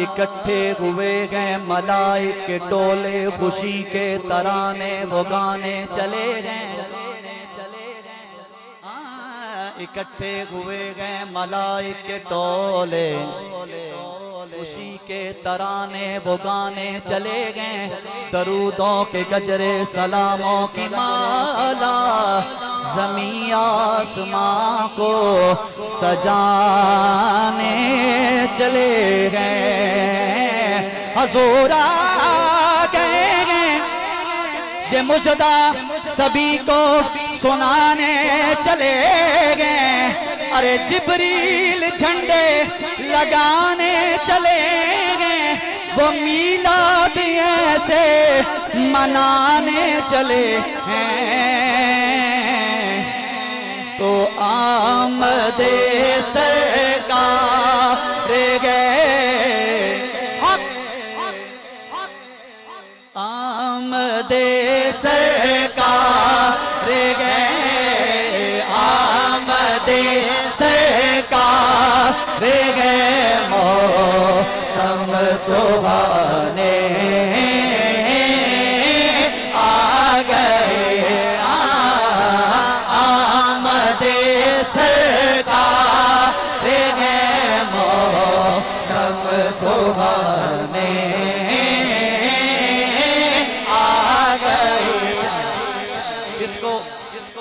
इकट्ठे हुए गए मलाइक के टोले, खुशी के तराने वो गाने चले गए। इकट्ठे हुए गए मलाइक के टोले, खुशी के तराने वो गाने चले गए। दरूदों के गजरे सलामों की माला ज़मीं आसमां को सजाने चले गए। हुज़ूर आ गए ये मुजदा सभी को सुनाने चले गए। अरे जिब्रील झंडे लगाने चले गए, वो मीलाद ऐसे मनाने चले हैं। तो आमदे सरकार गए, आमदे सरकार गए, आमदे सरकार गए। मौसम सुहाने आ गए, आमदे सरकार गए। मौसम सुहाने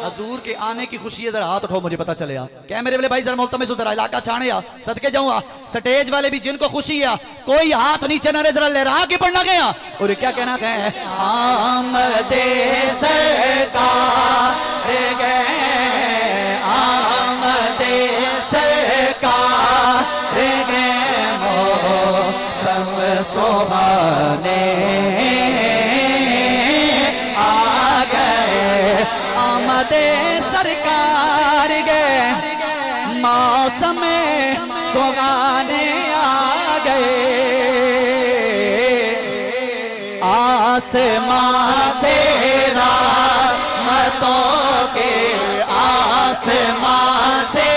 हजूर के आने की खुशी है। जरा हाथ उठाओ, मुझे पता चले। क्या मेरे वाले भाई जरा मुल्तमिस जरा इलाका छाने सदके जाऊँ। स्टेज वाले भी जिनको खुशी है, कोई हाथ नीचे न जरा लहरा के पढ़ना गया। और क्या कहना है? आमदे सरकार गए, आमदे सरकार गए। मौसम सुहाने आ गए, आमदे सरकार गए। मौसम सुहाने आ गए, आसमां से रहमतों के, आसमां से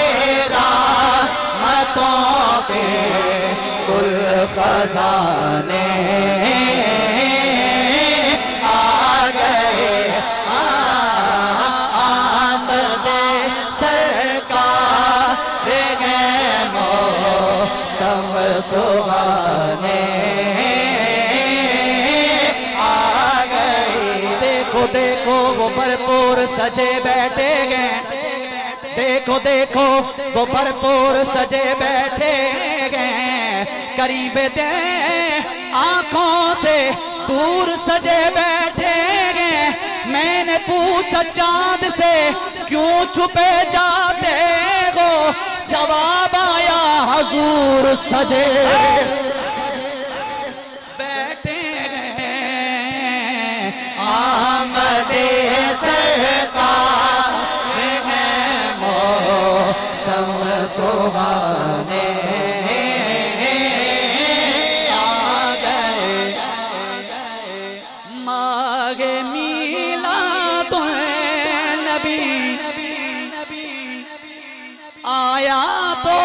रहमतों के कुल खजाने आ गए। मौसम सुहाने आ गए। देखो देखो वो भरपूर सजे बैठे गए, देखो देखो वो भरपूर सजे बैठे गए। करीब दे आंखों से दूर सजे बैठे गए। मैंने पूछा चांद से क्यों छुपे जाते हो, जवाब आया हुजूर सजे बैठे हैं। आमदे सरकार हैं, मौसम सुहाने आ गए। मागे मीला तो नबी आया तो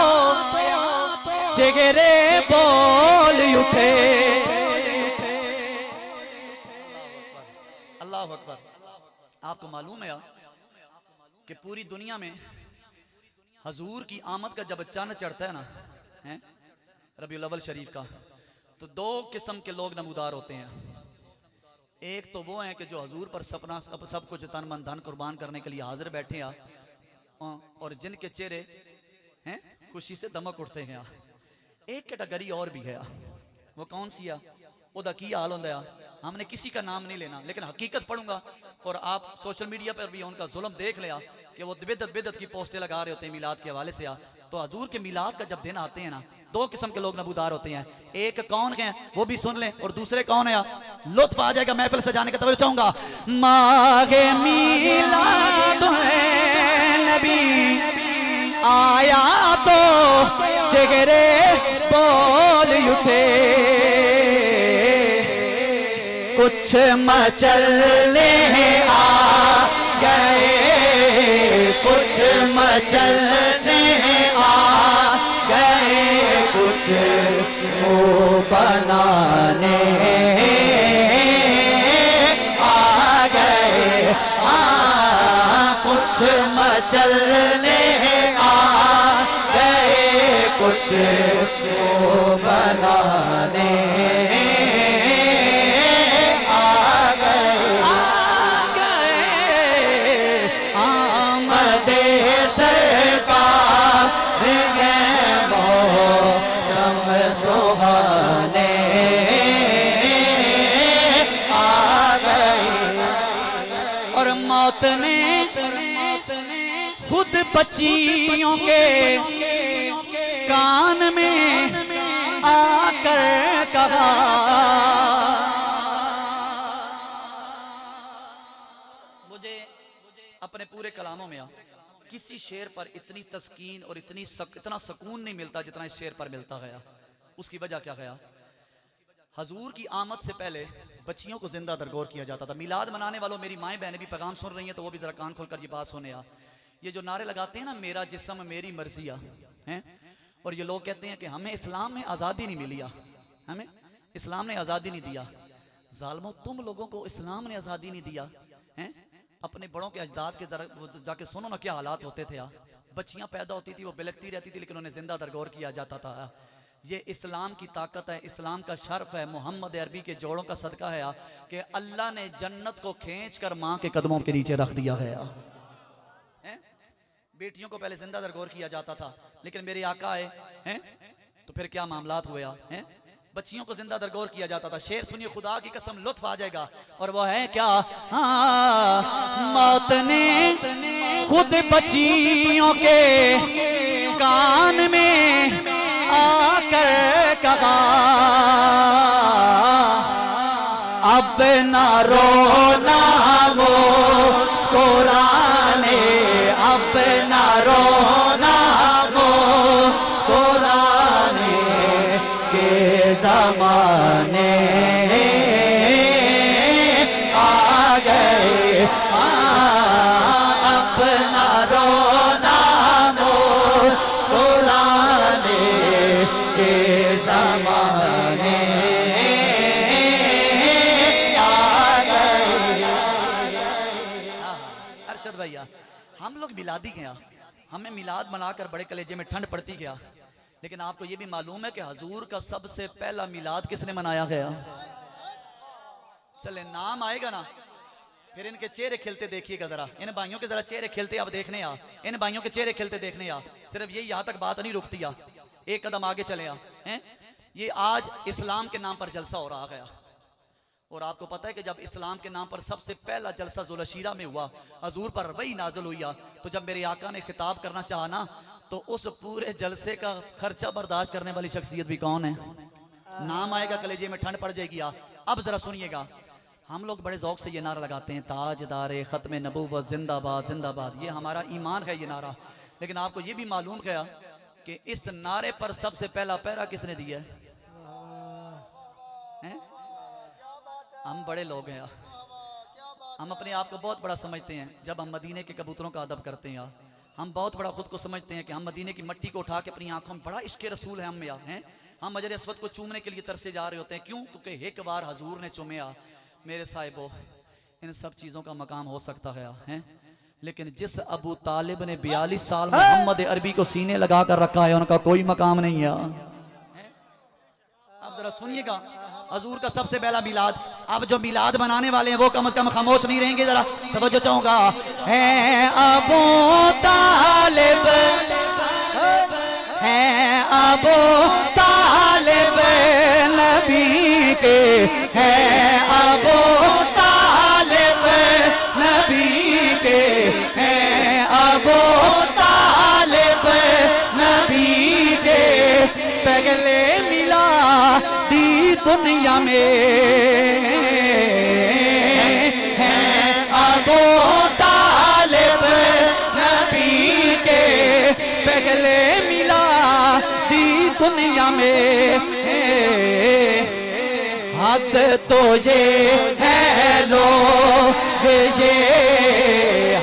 चेहरे बोल उठे। अल्लाह अकबर। आपको मालूम है कि पूरी दुनिया में हजूर की आमद का जब चांद चढ़ता है ना, है रबीउल अव्वल शरीफ का, तो दो किस्म के लोग नमूदार होते हैं। एक तो वो हैं कि जो हजूर पर सपना सब कुछ तन मन धन कुर्बान करने के लिए हाजिर बैठे हैं, और जिनके चेहरे हैं खुशी से दमक उठते हैं। एक कैटेगरी और भी है, वो कौन सी आ? ओदा की हाल होंदा हमने किसी का नाम नहीं लेना, लेकिन हकीकत पढ़ूंगा। और आप सोशल मीडिया पर भी उनका जुल्म देख लिया कि वो बिदत बिदत की पोस्टें लगा रहे होते हैं मिलाद के हवाले से। तो हजूर के मिलाद का जब दिन आते हैं ना, दो किस्म के लोग नबूदार होते हैं। एक कौन है वो भी सुन लें, और दूसरे कौन है, लुत्फ आ जाएगा महफिल सजाने का। तवज्जो चाहूंगा, मागे मिलाद नबी आया तो चेहरे बोल उठे, कुछ मचलने आ गए, कुछ मचलने आ गए, कुछ वो बनाने आ गए, कुछ मचलने आ गए, कुछ वो बनाने सुहाने आ गए। और मौत ने खुद बच्चियों के कान में आकर कहा, मुझे अपने पूरे कलामों में किसी शेर पर इतनी तस्कीन और इतना सुकून नहीं मिलता जितना इस शेर पर मिलता गया। उसकी वजह क्या गया, हजूर की आमद से पहले बच्चियों को जिंदा दरगोर किया जाता था। मिलाद मनाने वालों, मेरी माएँ बहनें भी पैगाम सुन रही हैं तो वो भी जरा कान खोलकर ये बात सुने। ये जो नारे लगाते हैं ना, मेरा जिस्म मेरी मर्जिया हैं, और ये लोग कहते हैं कि हमें इस्लाम में आज़ादी नहीं मिली, हमें इस्लाम ने आज़ादी नहीं दिया। जालिमों, तुम लोगों को इस्लाम ने आज़ादी नहीं दिया हैं। अपने बड़ों के अजदाद के जरा जाके सुनो ना क्या हालात होते थे। बच्चियां पैदा होती थी, वो बिलखती रहती थी, लेकिन उन्हें जिंदा दरगोर किया जाता था। ये इस्लाम की ताकत है, इस्लाम का शर्फ है, मोहम्मद अरबी के जोड़ों का सदका है कि अल्लाह ने जन्नत को खींच कर माँ के कदमों के नीचे रख दिया है। बेटियों को पहले जिंदा दरगोर किया जाता था, लेकिन मेरे आका आए हैं तो फिर क्या मामलात हुए हैं, बच्चियों को जिंदा दरगोर किया जाता था। शेर सुनिए, खुदा की कसम लुत्फ आ जाएगा, और वो है क्या, मौत ने खुद बच्चियों के कान में आकर कहा, अब न रोना मुस्कुराने, अब न रोना मुस्कुराने के ज़माने आ गए, अब न रोना मुस्कुराने के ज़माने आ गए। अरशद भैया, हम लोग मिलादी गया, हमें मिलाद मनाकर बड़े कलेजे में ठंड पड़ती गया, लेकिन आपको ये भी मालूम है कि हजूर का सबसे पहला मिलाद किसने मनाया गया? चले नाम आएगा ना, फिर इनके चेहरे खिलते देखिएगा जरा, इन भाइयों के जरा चेहरे खिलते आप देखने इन भाइयों के चेहरे खिलते देखने सिर्फ यही यहाँ तक बात नहीं रुकती एक कदम आगे चले हैं। ये आज इस्लाम के नाम पर जलसा हो रहा गया, और आपको पता है कि जब इस्लाम के नाम पर सबसे पहला जलसा जुलशीरा में हुआ, हजूर पर वही नाज़िल हुई, तो जब मेरे आका ने खिताब करना चाहा ना, तो उस पूरे जलसे का खर्चा बर्दाश्त करने वाली शख्सियत भी कौन है? नाम आएगा कलेजे में ठंड पड़ जाएगी। अब जरा सुनिएगा, हम लोग बड़े ज़ौक़ से ये नारा लगाते हैं, ताजदारे ख़त्म नबूवत जिंदाबाद जिंदाबाद, ये हमारा ईमान है ये नारा। लेकिन आपको ये भी मालूम है कि इस नारे पर सबसे पहला पैरा किसने दिया है? हम बड़े लोग हैं, हम अपने आप को बहुत बड़ा समझते हैं। जब हम मदीने के कबूतरों का अदब करते हैं, हम बहुत बड़ा खुद को समझते हैं कि हम मदीने की मिट्टी को उठा के अपनी आंखों में, बड़ा इश्क़ रसूल है हम हैं। हम हजर अस्वद को चूमने के लिए तरसे जा रहे होते हैं। क्यों? क्योंकि एक बार हजूर ने चूमया। मेरे साहिबो, इन सब चीज़ों का मकाम हो सकता है, लेकिन जिस अबू तालिब ने 42 साल मोहम्मद अरबी को सीने लगा कर रखा है, उनका कोई मकाम नहीं है। अब जरा सुनिएगा, हजूर का सबसे पहला मिलाद। अब जो मिलाद बनाने वाले हैं वो कम से कम खामोश नहीं रहेंगे, जरा तवज्जो चाहूंगा। है अबू तालिब, है अबू तालिब नबी के हैं अबू तालिब नबी के हैं अबू तालिब नबी के पहले मिला दी दुनिया में हैं अबू तालिब नबी के पहले मिला दी दुनिया में हद तो ये है लोग ये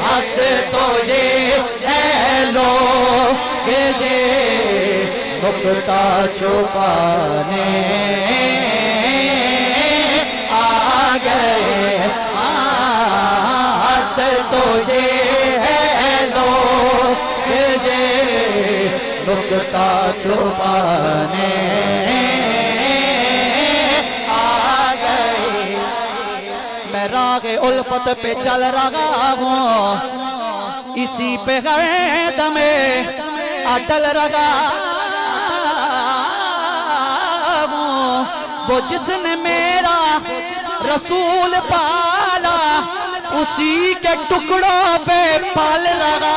हद तो ये है लोग ये नुक्ता छुपाने आ गए हद तो ये है लोग ये नुक्ता छुपाने आ गए। मैं रागे उल्फत पे चल रहा हूँ इसी पे दमे अटल रहा हूँ वो जिसने मेरा रसूल पाला उसी के टुकड़ों पे पाल रहा।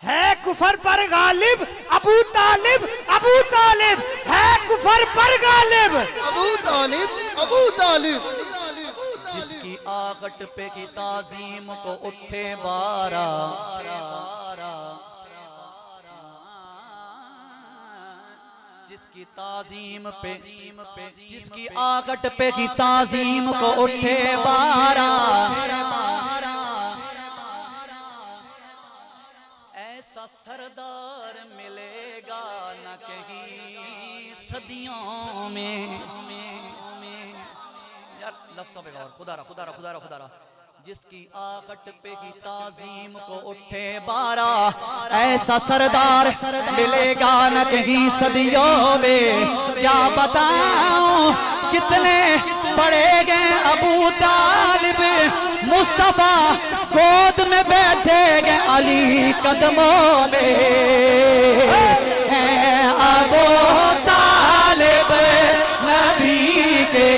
है कुफर पर गालिब अबू तालिब है कुफर पर गालिब अबू तालिब जिसकी आगट पे की ताजीम को उठे बारा जिसकी ताजीम पे जिसकी आगट पे की ताजीम को उठे बारा ऐसा सरदार मिलेगा न कहीं सदियों में। यार लफ्ज़ों पे गौर खुदारा जिसकी आगट पे की ताजीम को उठे बारा ऐसा सरदार मिलेगा न कहीं सदियों में। क्या बताऊं कितने पड़े गए अबू तालिब मुस्तफा गोद में बैठे गए अली कदमों में हैं अबू तालिब नबी के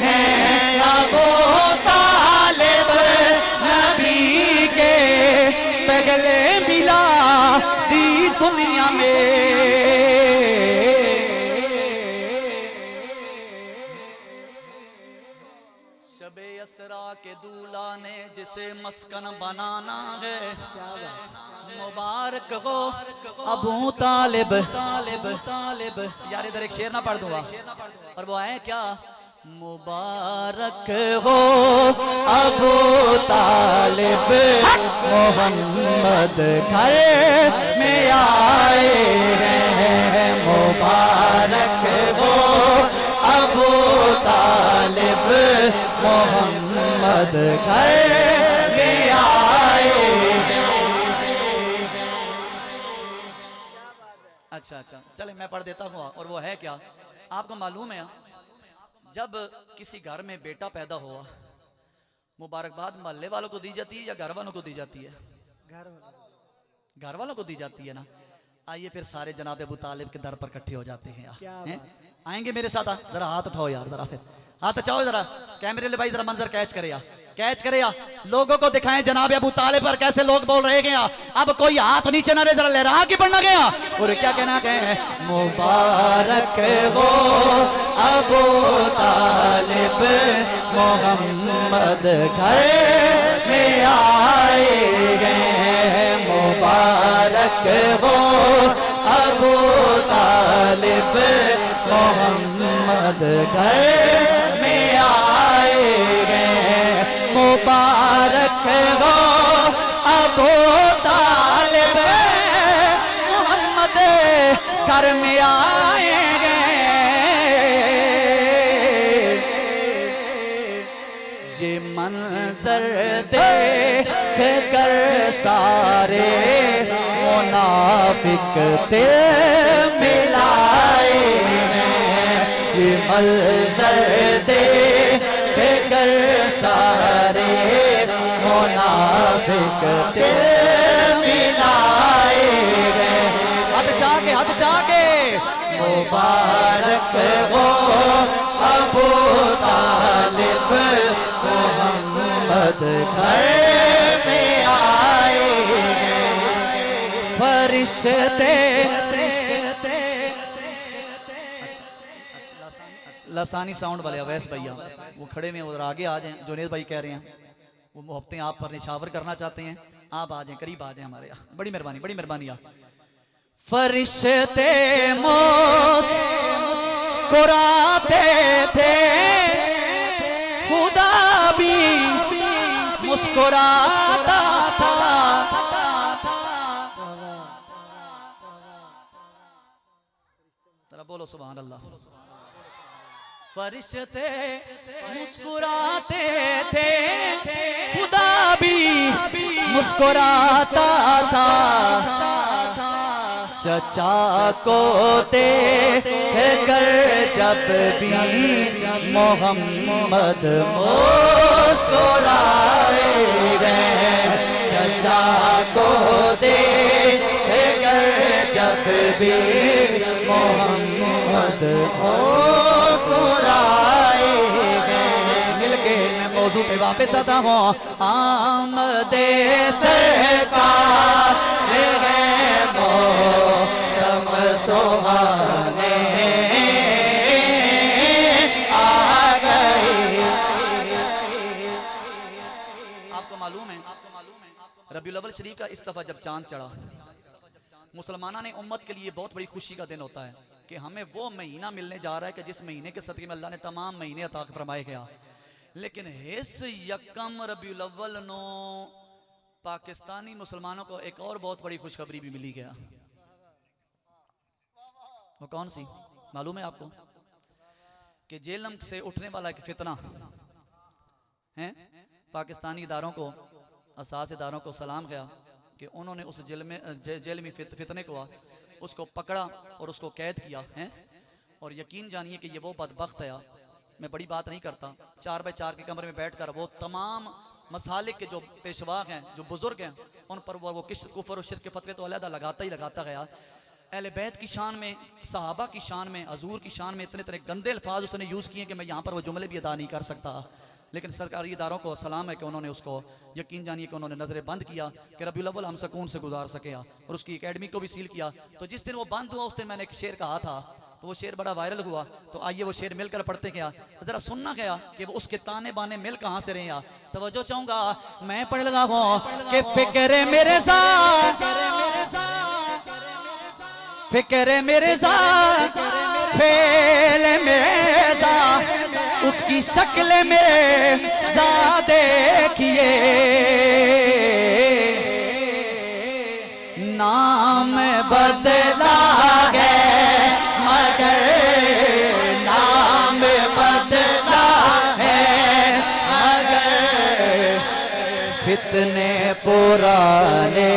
हैं अबू तालिब नबी के पहले मिला दी दुनिया में। शबे यसरा के दूल्हा ने जिसे मस्कन बनाना है मुबारक हो अबू तालिब यार इधर एक शेर ना पढ़ दूंगा और वो है क्या मुबारक हो अबू तालिब मोहम्मद घर में आए हैं मुबारक हो अबू तालिब मोहम्मद घर में आए। अच्छा चले मैं पढ़ देता हूँ और वो है क्या आपको मालूम है जब किसी घर में बेटा पैदा हुआ मुबारकबाद मोहल्ले वालों को दी जाती है या घर वालों को दी जाती है? घर वालों को दी जाती है ना। आइए फिर सारे जनाब अबू तालिब के दर पर इकट्ठे हो जाते हैं। आएंगे मेरे साथ जरा हाथ उठाओ यार जरा फिर हाथ उठाओ जरा कैमरे ले भाई जरा मंजर कैच करे या लोगों को दिखाएं जनाब अबू तालिब पर कैसे लोग बोल रहे हैं। अब कोई हाथ नीचे ना रहे जरा लहरा के पढ़ना गया और क्या कहना है मुबारक हो अबू तालिब मोहम्मद घर में आए हैं मुबारक हो अबू तालिब मोहम्मद घर में आए हैं मुबारक हो अबू तालिब मोहम्मद घर में आएंगे। ये मंजर देख कर सारे मुनाफिक दिल मिलाए हैं। ये मंजर देख कर सारे मुनाफिक दिल मिलाए गए। हाथ जाके मुबारक हो अबू तालिब मोहम्मद घर में आए फरिश्ते। लसानी साउंड वाले अवैस भैया वो खड़े में उधर आगे आ जाएं। जुनेद भाई कह रहे हैं वो मोहब्बतें आप पर निछावर करना चाहते हैं, आप आ जाएं, करीब आ जाएं हमारे यहाँ। बड़ी मेहरबानी, बड़ी मेहरबानी। आप फरिश्ते मुस्कुराते थे, खुदा भी मुस्कुराता था। जरा बोलो सुभान अल्लाह। फरिश्ते मुस्कुराते थे, खुदा भी मुस्कुराता था। चचा को देख कर जब भी मोहम्मद मुस्कुराए गए, चचा को देख कर जब भी मोहम्मद मुस्कुराए गए। मिलके मैं मौजू पे वापस आता हूँ। आमदे सरकार है मौसम सुहाने आ गए। आपको मालूम है रबीउल अव्वल शरीफ का इस दफा जब चांद चढ़ा, मुसलमाना ने उम्मत के लिए बहुत बड़ी खुशी का दिन होता है कि हमें वो महीना मिलने जा रहा है कि जिस महीने के सदक़े में अल्लाह ने तमाम महीने अता फरमाए गया। लेकिन इस यकम रबीउल अव्वल नो पाकिस्तानी मुसलमानों को एक और बहुत बड़ी खुशखबरी भी मिली गया। वो कौन सी मालूम है आपको? कि जेलम से उठने वाला एक फितना है। पाकिस्तानी इदारों को, असास इदारों को सलाम किया कि उन्होंने उस जेल में फितने को उसको पकड़ा और उसको कैद किया है। और यकीन जानिए कि ये वो बदबख्त है, मैं बड़ी बात नहीं करता, 4 बाय 4 के कमरे में बैठकर वो तमाम मसालिक के जो पेशवा हैं, जो बुजुर्ग हैं, उन पर वो कुफर और शिर्क के फतवे तो अलहदा लगाता ही लगाता गया। अहले बैत की शान में, सहाबा की शान में, हजूर की शान में इतने इतने गंदे अल्फाज उसने यूज़ किए कि मैं यहाँ पर वो जुमले भी अदा नहीं कर सकता। लेकिन सरकारी इदारों को सलाम है कि उन्होंने उसको, यकीन जानिए कि उन्होंने नजरें बंद किया कि रबीउल अव्वल हम सुकून से गुजार सके, और उसकी एकेडमी को भी सील किया। तो जिस दिन वो बंद हुआ उस दिन मैंने एक शेर कहा था, तो वो शेर बड़ा वायरल हुआ। तो आइए वो शेर मिलकर पढ़ते क्या, जरा सुनना क्या कि वो उसके ताने बाने मिल कहाँ से रहे। तवज्जो चाहूंगा, मैं पढ़ लगा हूँ कि फिक्र मेरे साथ, फिक्र मेरे साथ, फेल मेरे साथ, उसकी शक्ल में जा देखिए, नाम बदला है मगर नाम बदला है मगर फितने पुराने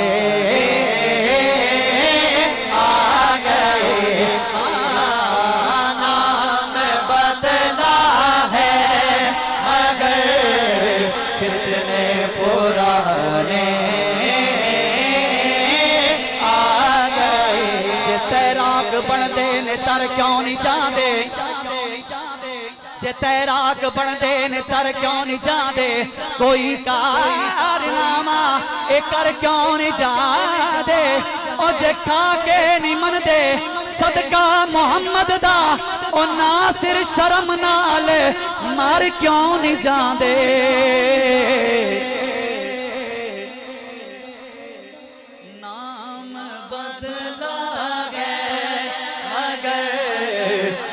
आ गए। नाम बदला है मगर फितने पुराने तैराक बनते ने तर क्यों नहीं चाहते, जे तैराक बनते ने तर क्यों नहीं चाहते, कोई कारनामा ए कर क्यों नहीं चाहते, ओ जे खा के नहीं मनते सदका मोहम्मद दा, ओ नासिर शर्म नाल मार क्यों नहीं जाते।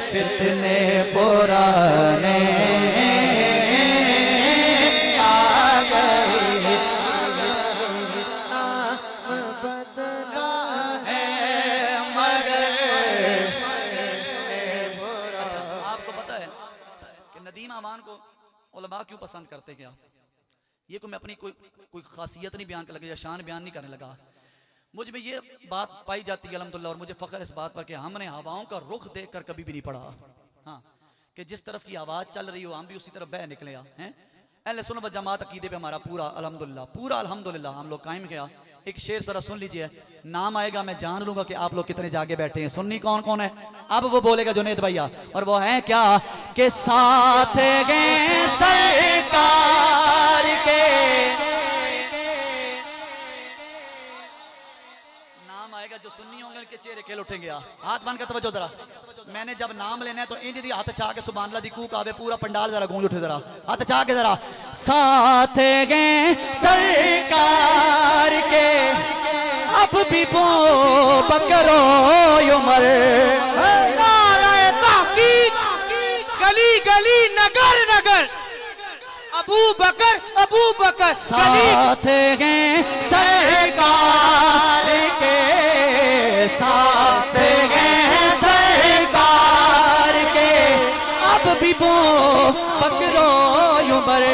फितने पुराने आ गए, बदला है मगर। अच्छा, आपको पता है कि नदीम आवान को उलमा क्यों पसंद करते क्या? ये को मैं अपनी कोई खासियत नहीं बयान कर लगा या शान बयान नहीं करने लगा। मुझ में ये बात पाई जाती है अल्हम्दुलिल्लाह, और मुझे फ़ख्र इस बात पर कि हमने हवाओं का रुख देखकर कभी भी नहीं पढ़ा। हाँ, कि जिस तरफ की आवाज़ चल रही हो हम भी उसी तरफ बह निकले हैं। अहले सुन्नत व जमात अकीदे पे हमारा पूरा अल्हम्दुलिल्लाह हम लोग कायम किया। एक शेर जरा सुन लीजिए, नाम आएगा मैं जान लूंगा कि आप लोग कितने जागे बैठे हैं। सुन्नी कौन कौन है? अब वो बोलेगा जुनैद भैया, और वो है क्या कि साथ गए सरकार के। नाम आएगा जो सुन्नी होंगे उनके चेहरे खेल उठेंगे। हाथ बन कर तवज्जो जरा, मैंने जब नाम लेना है तो इंज दी हाथ चाह के सुभान अल्लाह दी कूक आवे, पूरा पंडाल जरा गूंज उठे, जरा हाथ चाह के जरा। साथ गए सरकार के अब भी बो बकरो उमर। नाराए तहकीक, गली गली नगर नगर, अबू बकर गली। साथ गए सरकार के, साथ गए सरकार के अब भी बो बकरो उमर।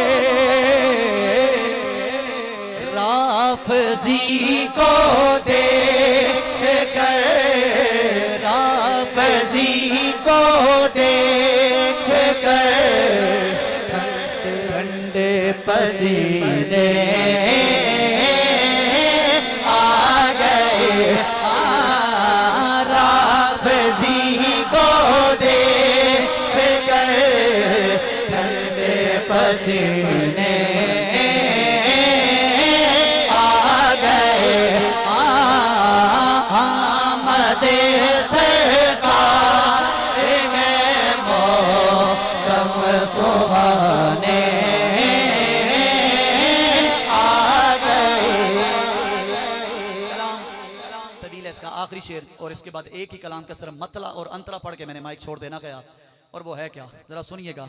राफजी को देख कर, राफजी को देख कर ठंडे पसीने आ गए। राफजी को देख कर ठंडे पसीने सुहाने आ गए। तवील है इसका आखिरी शेर, और इसके बाद एक ही कलाम का सिर्फ मतला और अंतरा पढ़ के मैंने माइक छोड़ देना गया। और वो है क्या, जरा सुनिएगा।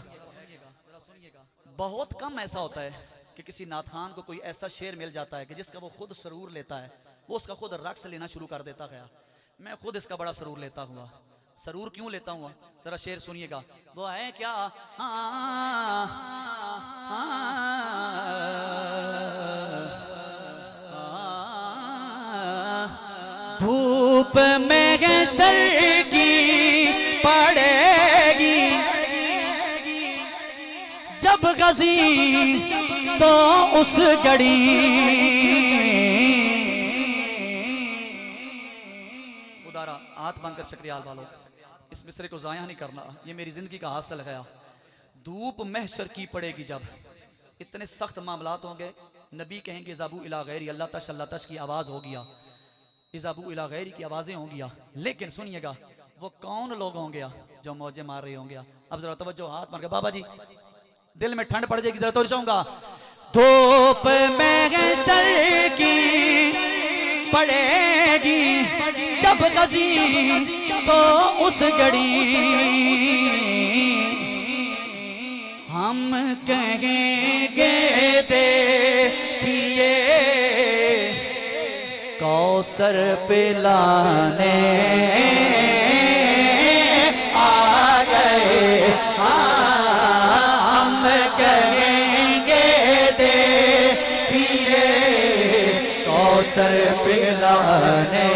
बहुत कम ऐसा होता है कि किसी नात खान को कोई ऐसा शेर मिल जाता है कि जिसका वो खुद सरूर लेता है, वो उसका खुद रक्स लेना शुरू कर देता गया। मैं खुद इसका बड़ा सरूर लेता हुआ। सरूर क्यों लेता हूँ, जरा शेर सुनिएगा। वो है क्या, धूप में सर की पड़ेगी जब गजी तो उस घड़ी। उदारा हाथ बांधकर शक्रियाल वालों, इस मिसरे को ज़ाया नहीं करना, ये मेरी जिंदगी का हासिल है। धूप महशर की पड़ेगी जब, इतने सख्त मामलात होंगे, नबी कहेंगे ज़ाबू इला गैरी, अल्लाह तश की आवाज़ हो गया, इज़ाबू इला गैरी की आवाज़ें होंगी। लेकिन सुनिएगा वो कौन लोग होंगे जो मौजे मार रहे होंगे। अब जरा तवज्जो, हाथ मार के बाबा जी दिल में ठंड पड़ जाएगी, जरा तो चाहूंगा। धूप महशर की पड़ेगी जब गजी तो उस घड़ी, हम कहेंगे देखिए कौसर पिलाने आ गए। हम कहेंगे देखिए कौसर पिलाने